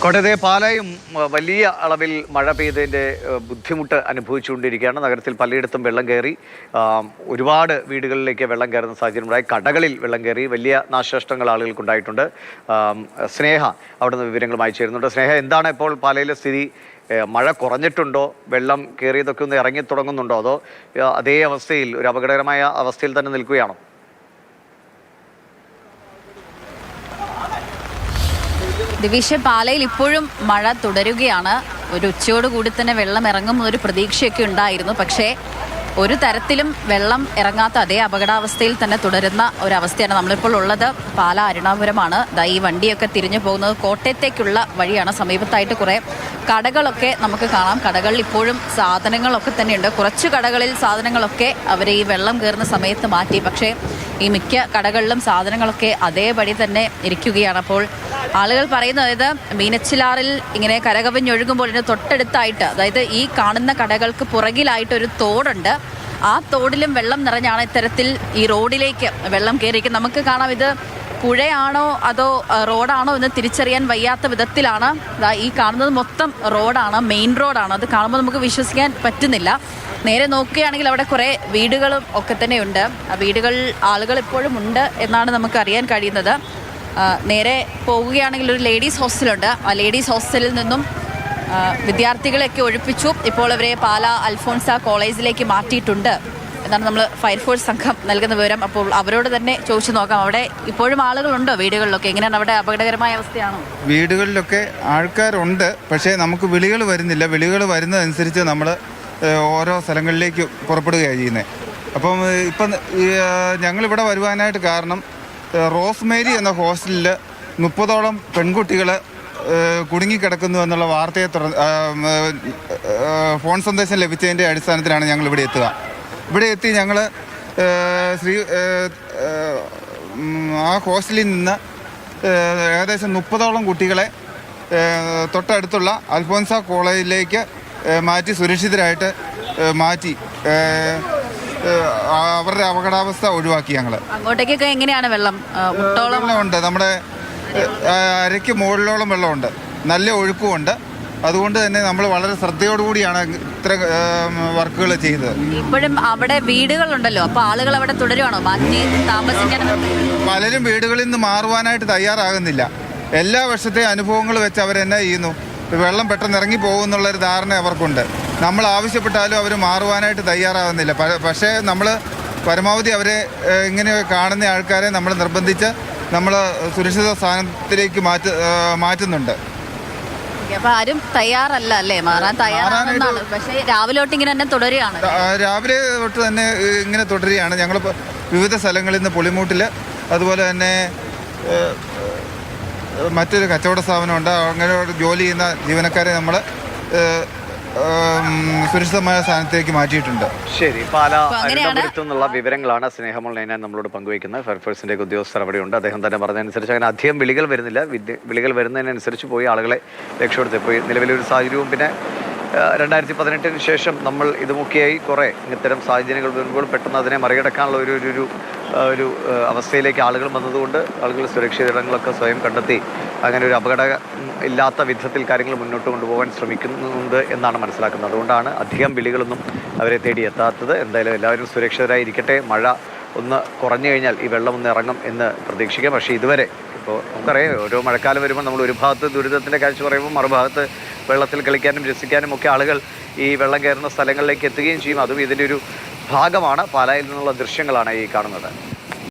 കോട്ടയത്തെ പാലായും വലിയ അളവിൽ മഴ പെയ്തതിൻ്റെ ബുദ്ധിമുട്ട് അനുഭവിച്ചുകൊണ്ടിരിക്കുകയാണ്. നഗരത്തിൽ പലയിടത്തും വെള്ളം കയറി, ഒരുപാട് വീടുകളിലേക്ക് വെള്ളം കയറുന്ന സാഹചര്യമുണ്ടായി. കടകളിൽ വെള്ളം കയറി, വലിയ നാശനഷ്ടങ്ങൾ ആളുകൾക്കുണ്ടായിട്ടുണ്ട്. സ്നേഹ അവിടെ നിന്ന് വിവരങ്ങളുമായി ചേരുന്നുണ്ട്. സ്നേഹ, എന്താണ് ഇപ്പോൾ പാലയിലെ സ്ഥിതി? മഴ കുറഞ്ഞിട്ടുണ്ടോ? വെള്ളം കയറിയതൊക്കെ ഒന്ന് ഇറങ്ങി തുടങ്ങുന്നുണ്ടോ? അതോ അതേ അവസ്ഥയിൽ, ഒരു അപകടകരമായ അവസ്ഥയിൽ തന്നെ നിൽക്കുകയാണോ? ദിവിഷ, പാലയിൽ ഇപ്പോഴും മഴ തുടരുകയാണ്. ഒരു ഉച്ചയോടുകൂടി തന്നെ വെള്ളം ഇറങ്ങുമെന്നൊരു പ്രതീക്ഷയൊക്കെ ഉണ്ടായിരുന്നു. പക്ഷേ ഒരു തരത്തിലും വെള്ളം ഇറങ്ങാത്ത അതേ അപകടാവസ്ഥയിൽ തന്നെ തുടരുന്ന ഒരവസ്ഥയാണ് നമ്മളിപ്പോൾ ഉള്ളത്. പാല അരുണാപുരമാണ്. ഈ വണ്ടിയൊക്കെ തിരിഞ്ഞു പോകുന്നത് കോട്ടയത്തേക്കുള്ള വഴിയാണ്. സമീപത്തായിട്ട് കുറേ കടകളൊക്കെ നമുക്ക് കാണാം. കടകളിൽ ഇപ്പോഴും സാധനങ്ങളൊക്കെ തന്നെയുണ്ട്. കുറച്ച് കടകളിൽ സാധനങ്ങളൊക്കെ അവർ ഈ വെള്ളം കയറുന്ന സമയത്ത് മാറ്റി. പക്ഷേ ഈ മിക്ക കടകളിലും സാധനങ്ങളൊക്കെ അതേപടി തന്നെ ഇരിക്കുകയാണ്. അപ്പോൾ ആളുകൾ പറയുന്നത്, അതായത് മീനച്ചിലാറിൽ ഇങ്ങനെ കരകവിഞ്ഞൊഴുകുമ്പോൾ ഇതിന് തൊട്ടടുത്തായിട്ട്, അതായത് ഈ കാണുന്ന കടകൾക്ക് പുറകിലായിട്ടൊരു തോടുണ്ട്. ആ തോടിലും വെള്ളം നിറഞ്ഞാണ് ഇത്തരത്തിൽ ഈ റോഡിലേക്ക് വെള്ളം കയറിയിരിക്കുന്നത്. നമുക്ക് കാണാം, ഇത് പുഴയാണോ അതോ റോഡാണോ എന്ന് തിരിച്ചറിയാൻ വയ്യാത്ത വിധത്തിലാണ്. ഈ കാണുന്നത് മൊത്തം റോഡാണ്, മെയിൻ റോഡാണ്. അത് കാണുമ്പോൾ നമുക്ക് വിശ്വസിക്കാൻ പറ്റുന്നില്ല. നേരെ നോക്കുകയാണെങ്കിൽ അവിടെ കുറേ വീടുകളും ഒക്കെ തന്നെയുണ്ട്. ആ വീടുകളിൽ ആളുകൾ ഇപ്പോഴും ഉണ്ട് എന്നാണ് നമുക്ക് അറിയാൻ കഴിയുന്നത്. നേരെ പോവുകയാണെങ്കിൽ ഒരു ലേഡീസ് ഹോസ്റ്റലുണ്ട്. ആ ലേഡീസ് ഹോസ്റ്റലിൽ നിന്നും വിദ്യാർത്ഥികളെയൊക്കെ ഒഴിപ്പിച്ചു. ഇപ്പോൾ അവരെ പാല അൽഫോൺസ കോളേജിലേക്ക് മാറ്റിയിട്ടുണ്ട് എന്നാണ് നമ്മൾ ഫയർഫോഴ്സ് സംഘം നൽകുന്ന വിവരം. അപ്പോൾ അവരോട് തന്നെ ചോദിച്ചു നോക്കാം, അവിടെ ഇപ്പോഴും ആളുകളുണ്ടോ വീടുകളിലൊക്കെ? എങ്ങനെയാണ് അവിടെ? അപകടകരമായ അവസ്ഥയാണോ? വീടുകളിലൊക്കെ ആൾക്കാരുണ്ട്, പക്ഷേ നമുക്ക് വിളികൾ വരുന്നില്ല. വിളികൾ വരുന്നതനുസരിച്ച് നമ്മൾ ഓരോ സ്ഥലങ്ങളിലേക്ക് പുറപ്പെടുകയാണ് ചെയ്യുന്നത്. അപ്പം ഇപ്പം ഞങ്ങളിവിടെ വരുവാനായിട്ട് കാരണം, റോസ്മേരി എന്ന ഹോസ്റ്റലിൽ 30ഓളം പെൺകുട്ടികൾ കുടുങ്ങിക്കിടക്കുന്നു എന്നുള്ള വാർത്തയെ തുടർന്ന് ഫോൺ സന്ദേശം ലഭിച്ചതിൻ്റെ അടിസ്ഥാനത്തിലാണ് ഞങ്ങൾ ഇവിടെ എത്തുക. ഇവിടെ എത്തി ഞങ്ങൾ ആ ഹോസ്റ്റലിൽ നിന്ന് ഏകദേശം 30ഓളം കുട്ടികളെ തൊട്ടടുത്തുള്ള അൽഫോൻസ കോളേജിലേക്ക് മാറ്റി, സുരക്ഷിതരായിട്ട് മാറ്റി അവരുടെ അപകടാവസ്ഥ ഒഴിവാക്കി. ഞങ്ങൾ അങ്ങോട്ടേക്കൊക്കെ എങ്ങനെയാണ് വെള്ളം? ഉണ്ട്, നമ്മുടെ അരയ്ക്ക് മുകളിലോളം വെള്ളമുണ്ട്, നല്ല ഒഴുക്കുമുണ്ട്. അതുകൊണ്ട് തന്നെ നമ്മൾ വളരെ ശ്രദ്ധയോടുകൂടിയാണ് ഇത്ര വർക്കുകൾ ചെയ്തത്. ഇപ്പോഴും അവിടെ വീടുകളുണ്ടല്ലോ, അപ്പോൾ ആളുകൾ അവിടെ തുടരുവാണോ മാറ്റി താമസിക്കാൻ? പലരും വീടുകളിൽ നിന്ന് മാറുവാനായിട്ട് തയ്യാറാകുന്നില്ല. എല്ലാ വർഷത്തെ അനുഭവങ്ങൾ വെച്ച് അവരെന്നാ ചെയ്യുന്നു, വെള്ളം പെട്ടെന്ന് ഇറങ്ങി പോകുമെന്നുള്ളൊരു ധാരണ അവർക്കുണ്ട്. നമ്മൾ ആവശ്യപ്പെട്ടാലും അവർ മാറുവാനായിട്ട് തയ്യാറാകുന്നില്ല. പക്ഷേ നമ്മൾ പരമാവധി അവരെ ഇങ്ങനെ കാണുന്ന ആൾക്കാരെ നമ്മൾ നിർബന്ധിച്ച് നമ്മൾ സുരക്ഷിത സ്ഥാനത്തിലേക്ക് മാറ്റുന്നുണ്ട്. അപ്പോൾ ആരും തയ്യാറല്ല അല്ലേ, മാറാൻ തയ്യാറാണെന്നാണ്. പക്ഷേ രാവിലെ തൊട്ട് ഇങ്ങനെ തന്നെ തുടരുകയാണ്. രാവിലെ തൊട്ട് തന്നെ ഇങ്ങനെ തുടരുകയാണ്. ഞങ്ങൾ വിവിധ സ്ഥലങ്ങളിൽ നിന്ന് പുളിമൂട്ടിൽ, അതുപോലെ തന്നെ മറ്റൊരു കച്ചവട സ്ഥാപനമുണ്ട്, അങ്ങനെ ജോലി ചെയ്യുന്ന ജീവനക്കാരെ നമ്മൾ സുരക്ഷിതമായ സ്ഥാനത്തേക്ക് മാറ്റിയിട്ടുണ്ട്. ശരി, പാല അരുണാപുരത്തുനിന്നുള്ള വിവരങ്ങളാണ് സ്നേഹമോൾ നൈനാൻ നമ്മളോട് പങ്കുവയ്ക്കുന്നത്. ഫയർഫോഴ്സിന്റെ ഉദ്യോഗസ്ഥർ അവിടെയുണ്ട്. അദ്ദേഹം തന്നെ പറഞ്ഞതനുസരിച്ച് അങ്ങനെ അധികം വിളികൾ വരുന്നില്ല. വിളികൾ വരുന്നതിനനുസരിച്ച് പോയി ആളുകളെ രക്ഷപ്പെടുത്തി പോയി. നിലവിലൊരു സാഹചര്യവും പിന്നെ 2018 ശേഷം നമ്മൾ ഇതുമൊക്കെയായി കുറേ ഇത്തരം സാഹചര്യങ്ങൾ വരുമ്പോൾ പെട്ടെന്ന് അതിനെ മറികടക്കാനുള്ള ഒരു അവസ്ഥയിലേക്ക് ആളുകൾ വന്നതുകൊണ്ട് ആളുകൾ സുരക്ഷിതങ്ങളൊക്കെ സ്വയം കണ്ടെത്തി അങ്ങനെ ഒരു അപകടം ഇല്ലാത്ത വിധത്തിൽ കാര്യങ്ങൾ മുന്നോട്ട് കൊണ്ടുപോകാൻ ശ്രമിക്കുന്നുണ്ട് എന്നാണ് മനസ്സിലാക്കുന്നത്. അതുകൊണ്ടാണ് അധികം വിളികളൊന്നും അവരെ തേടി എത്താത്തത്. എന്തായാലും എല്ലാവരും സുരക്ഷിതരായിരിക്കട്ടെ. മഴ ഒന്ന് കുറഞ്ഞു കഴിഞ്ഞാൽ ഈ വെള്ളം ഒന്ന് ഇറങ്ങും എന്ന് പ്രതീക്ഷിക്കാം. പക്ഷേ ഇതുവരെ ഇപ്പോൾ നമുക്കറിയാം, ഓരോ മഴക്കാലം വരുമ്പോൾ നമ്മൾ ഒരു ഭാഗത്ത് ദുരിതത്തിൻ്റെ കാഴ്ച പറയുമ്പോൾ മറുഭാഗത്ത് വെള്ളത്തിൽ കളിക്കാനും രസിക്കാനും ഒക്കെ ആളുകൾ ഈ വെള്ളം കയറുന്ന സ്ഥലങ്ങളിലേക്ക് എത്തുകയും ചെയ്യും. അതും ഇതിൻ്റെ ഒരു ഭാഗമാണ്. പാലായിൽ നിന്നുള്ള ദൃശ്യങ്ങളാണ് ഈ കാണുന്നത്.